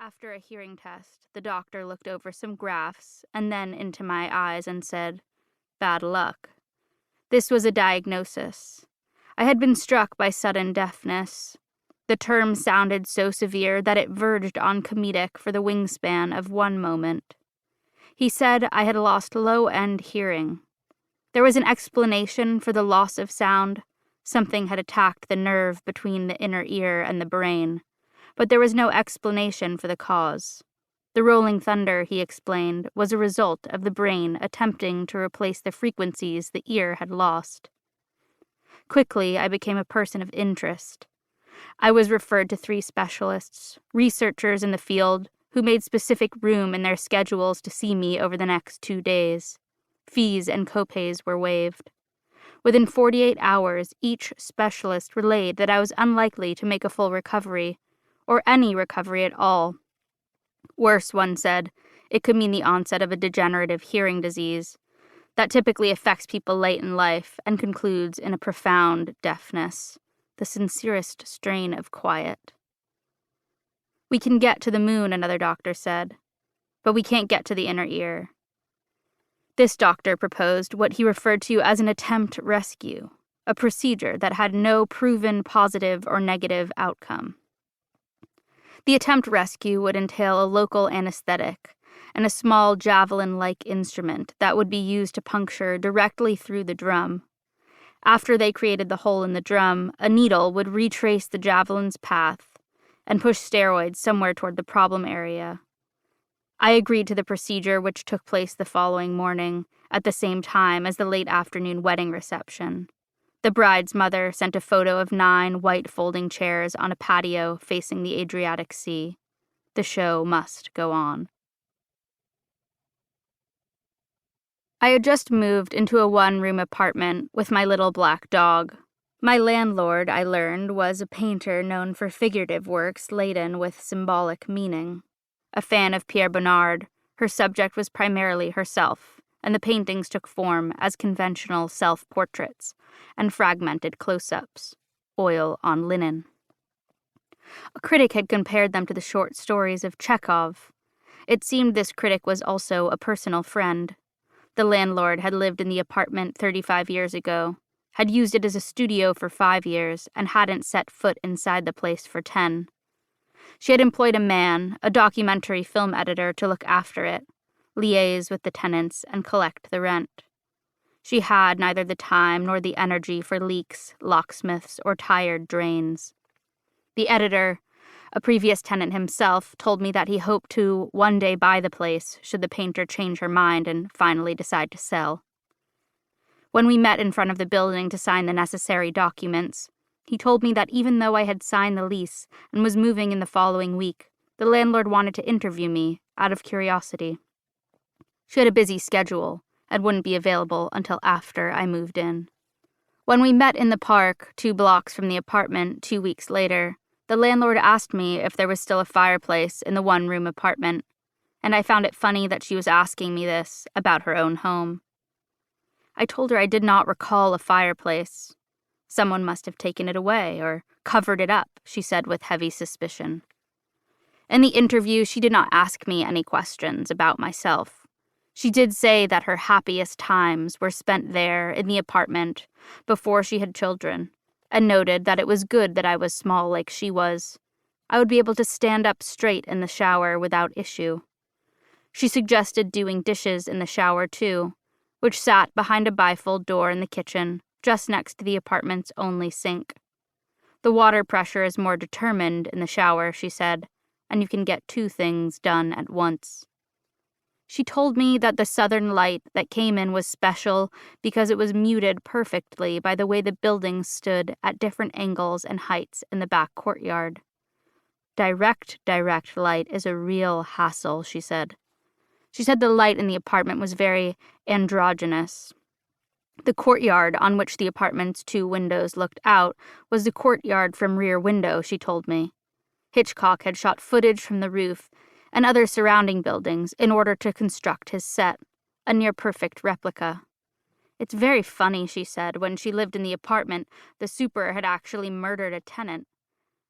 After a hearing test, the doctor looked over some graphs and then into my eyes and said, "Bad luck." This was a diagnosis. I had been struck by sudden deafness. The term sounded so severe that it verged on comedic for the wingspan of one moment. He said I had lost low-end hearing. There was an explanation for the loss of sound. Something had attacked the nerve between the inner ear and the brain. But there was no explanation for the cause. The rolling thunder, he explained, was a result of the brain attempting to replace the frequencies the ear had lost. Quickly, I became a person of interest. I was referred to 3 specialists, researchers in the field, who made specific room in their schedules to see me over the next 2 days. Fees and copays were waived. Within 48 hours, each specialist relayed that I was unlikely to make a full recovery, or any recovery at all. Worse, one said, it could mean the onset of a degenerative hearing disease that typically affects people late in life and concludes in a profound deafness, the sincerest strain of quiet. "We can get to the moon," another doctor said, "but we can't get to the inner ear." This doctor proposed what he referred to as an attempt rescue, a procedure that had no proven positive or negative outcome. The attempt rescue would entail a local anesthetic and a small javelin-like instrument that would be used to puncture directly through the drum. After they created the hole in the drum, a needle would retrace the javelin's path and push steroids somewhere toward the problem area. I agreed to the procedure, which took place the following morning, at the same time as the late afternoon wedding reception. The bride's mother sent a photo of 9 white folding chairs on a patio facing the Adriatic Sea. The show must go on. I had just moved into a 1-room apartment with my little black dog. My landlord, I learned, was a painter known for figurative works laden with symbolic meaning. A fan of Pierre Bonnard, her subject was primarily herself, and the paintings took form as conventional self-portraits and fragmented close-ups, oil on linen. A critic had compared them to the short stories of Chekhov. It seemed this critic was also a personal friend. The landlord had lived in the apartment 35 years ago, had used it as a studio for 5 years, and hadn't set foot inside the place for 10. She had employed a man, a documentary film editor, to look after it, liaise with the tenants, and collect the rent. She had neither the time nor the energy for leaks, locksmiths, or tired drains. The editor, a previous tenant himself, told me that he hoped to one day buy the place should the painter change her mind and finally decide to sell. When we met in front of the building to sign the necessary documents, he told me that even though I had signed the lease and was moving in the following week, the landlord wanted to interview me out of curiosity. She had a busy schedule and wouldn't be available until after I moved in. When we met in the park, 2 blocks from the apartment 2 weeks later, the landlord asked me if there was still a fireplace in the 1-room apartment, and I found it funny that she was asking me this about her own home. I told her I did not recall a fireplace. Someone must have taken it away or covered it up, she said with heavy suspicion. In the interview, she did not ask me any questions about myself. She did say that her happiest times were spent there in the apartment before she had children, and noted that it was good that I was small like she was. I would be able to stand up straight in the shower without issue. She suggested doing dishes in the shower too, which sat behind a bifold door in the kitchen, just next to the apartment's only sink. The water pressure is more determined in the shower, she said, and you can get 2 things done at once. She told me that the southern light that came in was special because it was muted perfectly by the way the buildings stood at different angles and heights in the back courtyard. Direct light is a real hassle, she said. She said the light in the apartment was very androgynous. The courtyard on which the apartment's 2 windows looked out was the courtyard from Rear Window, she told me. Hitchcock had shot footage from the roof and other surrounding buildings in order to construct his set, a near-perfect replica. It's very funny, she said, when she lived in the apartment, the super had actually murdered a tenant.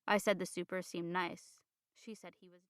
I said the super seemed nice. She said he was...